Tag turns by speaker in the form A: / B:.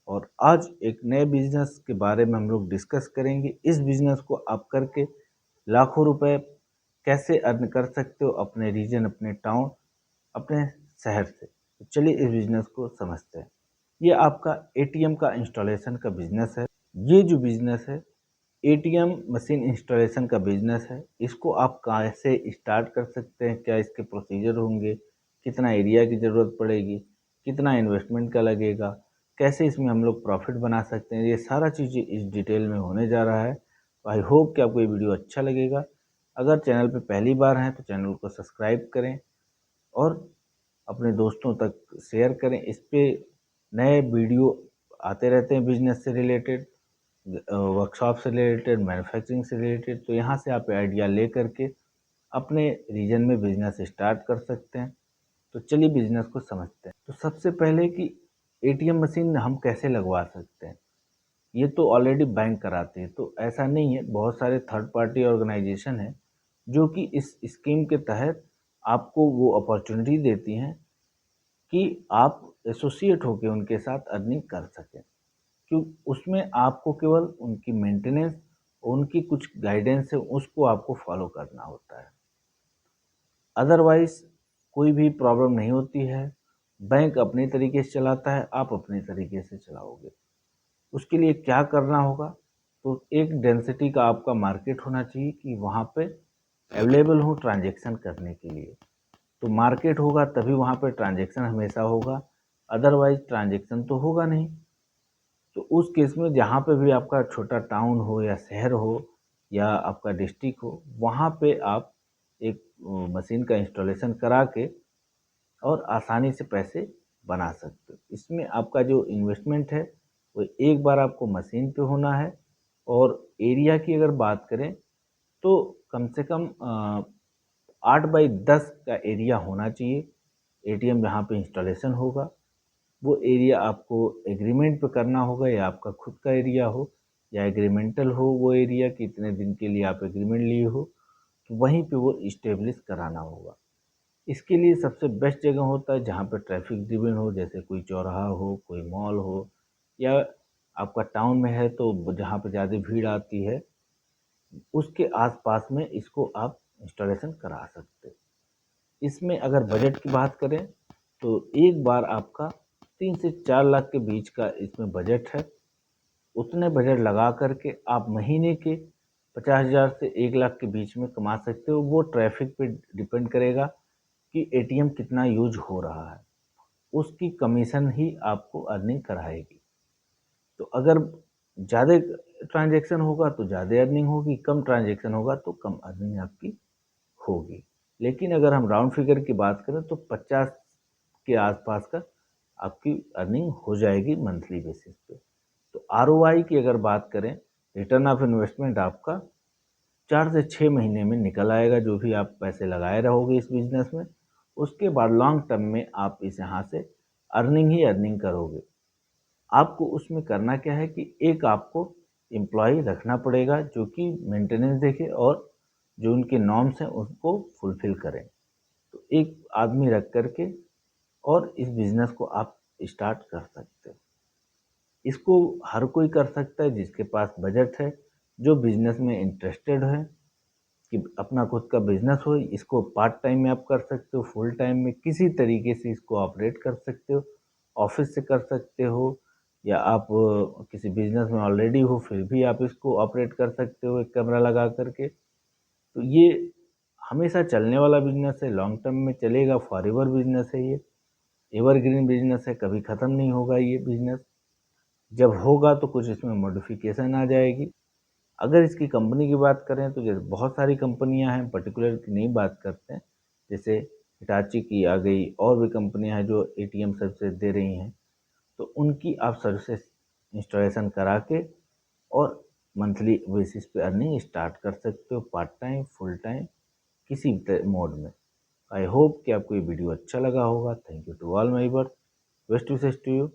A: और आज एक नए बिजनेस के बारे में हम लोग डिस्कस करेंगे। इस बिजनेस को आप करके लाखों रुपए कैसे अर्न कर सकते हो अपने रीजन, अपने टाउन, अपने शहर से। तो चलिए इस बिजनेस को समझते हैं। ये आपका एटीएम का इंस्टॉलेशन का बिजनेस है। ये जो बिजनेस है एटीएम मशीन इंस्टॉलेशन का बिजनेस है। इसको आप कैसे स्टार्ट कर सकते हैं, क्या इसके प्रोसीजर होंगे, कितना एरिया की ज़रूरत पड़ेगी, कितना इन्वेस्टमेंट का लगेगा, कैसे इसमें हम लोग प्रॉफिट बना सकते हैं, ये सारा चीज़ें इस डिटेल में होने जा रहा है। आई होप कि आपको ये वीडियो अच्छा लगेगा। अगर चैनल पे पहली बार हैं तो चैनल को सब्सक्राइब करें और अपने दोस्तों तक शेयर करें। इस पे नए वीडियो आते रहते हैं बिजनेस से रिलेटेड, वर्कशॉप से रिलेटेड, मैन्युफैक्चरिंग से रिलेटेड। तो यहाँ से आप आइडिया ले करके अपने रीजन में बिजनेस स्टार्ट कर सकते हैं। तो चलिए बिजनेस को समझते हैं। तो सबसे पहले कि एटीएम मशीन हम कैसे लगवा सकते हैं, ये तो ऑलरेडी बैंक कराते हैं। तो ऐसा नहीं है, बहुत सारे थर्ड पार्टी ऑर्गेनाइजेशन हैं जो कि इस स्कीम के तहत आपको वो अपॉर्चुनिटी देती हैं कि आप एसोसिएट होकर उनके साथ अर्निंग कर सकें। क्यों? उसमें आपको केवल उनकी मेंटेनेंस, उनकी कुछ गाइडेंस है, उसको आपको फॉलो करना होता है। अदरवाइज कोई भी प्रॉब्लम नहीं होती है। बैंक अपने तरीके से चलाता है, आप अपने तरीके से चलाओगे। उसके लिए क्या करना होगा, तो एक डेंसिटी का आपका मार्केट होना चाहिए कि वहाँ पे अवेलेबल हो ट्रांजैक्शन करने के लिए। तो मार्केट होगा तभी वहाँ पे ट्रांजैक्शन हमेशा होगा, अदरवाइज ट्रांजैक्शन तो होगा नहीं। तो उस केस में जहाँ पे भी आपका छोटा टाउन हो या शहर हो या आपका डिस्ट्रिक्ट हो, वहाँ पे आप एक मशीन का इंस्टॉलेशन करा के और आसानी से पैसे बना सकते हो। इसमें आपका जो इन्वेस्टमेंट है वो एक बार आपको मशीन पे होना है। और एरिया की अगर बात करें तो कम से कम 8 बाई 10 का एरिया होना चाहिए। एटीएम जहाँ पे इंस्टॉलेशन होगा वो एरिया आपको एग्रीमेंट पे करना होगा, या आपका खुद का एरिया हो या एग्रीमेंटल हो वो एरिया कि इतने दिन के लिए आप एग्रीमेंट लिए हो, तो वहीं पे वो इस्टेब्लिश कराना होगा। इसके लिए सबसे बेस्ट जगह होता है जहाँ पे ट्रैफिक ड्रिवन हो, जैसे कोई चौराहा हो, कोई मॉल हो, या आपका टाउन में है तो जहाँ पे ज़्यादा भीड़ आती है उसके आसपास में इसको आप इंस्टॉलेशन करा सकते हैं। इसमें अगर बजट की बात करें तो एक बार आपका 3 से 4 लाख के बीच का इसमें बजट है। उतने बजट लगा करके आप महीने के 50,000 से 1 लाख के बीच में कमा सकते हो। वो ट्रैफिक पे डिपेंड करेगा कि एटीएम कितना यूज हो रहा है, उसकी कमीशन ही आपको अर्निंग कराएगी। तो अगर ज़्यादा ट्रांजैक्शन होगा तो ज़्यादा अर्निंग होगी, कम ट्रांजैक्शन होगा तो कम अर्निंग आपकी होगी। लेकिन अगर हम राउंड फिगर की बात करें तो 50 के आसपास का आपकी अर्निंग हो जाएगी मंथली बेसिस पे। तो आरओआई की अगर बात करें, रिटर्न ऑफ इन्वेस्टमेंट आपका 4 से 6 महीने में निकल आएगा। जो भी आप पैसे लगाए रहोगे इस बिजनेस में, उसके बाद लॉन्ग टर्म में आप इस यहाँ से अर्निंग ही अर्निंग करोगे। आपको उसमें करना क्या है कि एक आपको एम्प्लॉय रखना पड़ेगा जो कि मेंटेनेंस देखे और जो उनके नॉर्म्स हैं उसको फुलफिल करें। तो एक आदमी रख करके और इस बिज़नेस को आप स्टार्ट कर सकते हो। इसको हर कोई कर सकता है जिसके पास बजट है, जो बिज़नेस में इंटरेस्टेड है कि अपना खुद का बिज़नेस हो। इसको पार्ट टाइम में आप कर सकते हो, फुल टाइम में किसी तरीके से इसको ऑपरेट कर सकते हो। ऑफिस से कर सकते हो, या आप किसी बिज़नेस में ऑलरेडी हो फिर भी आप इसको ऑपरेट कर सकते हो एक कैमरा लगा करके। तो ये हमेशा चलने वाला बिज़नेस है, लॉन्ग टर्म में चलेगा, फॉरएवर बिज़नेस है ये, एवरग्रीन बिज़नेस है, कभी ख़त्म नहीं होगा ये बिज़नेस। जब होगा तो कुछ इसमें मॉडिफिकेशन आ जाएगी। अगर इसकी कंपनी की बात करें तो जैसे बहुत सारी कंपनियां हैं, पर्टिकुलर की नहीं बात करते हैं। जैसे हिटाची की आ गई, और भी कंपनियां हैं जो एटीएम सर्विसेज दे रही हैं। तो उनकी आप सर्विसेज इंस्टॉलेशन करा के और मंथली बेसिस पे अर्निंग स्टार्ट कर सकते हो, पार्ट टाइम, फुल टाइम, किसी भी मोड में। आई होप कि आपको ये वीडियो अच्छा लगा होगा। Thank you to all my viewers. Best wishes to you.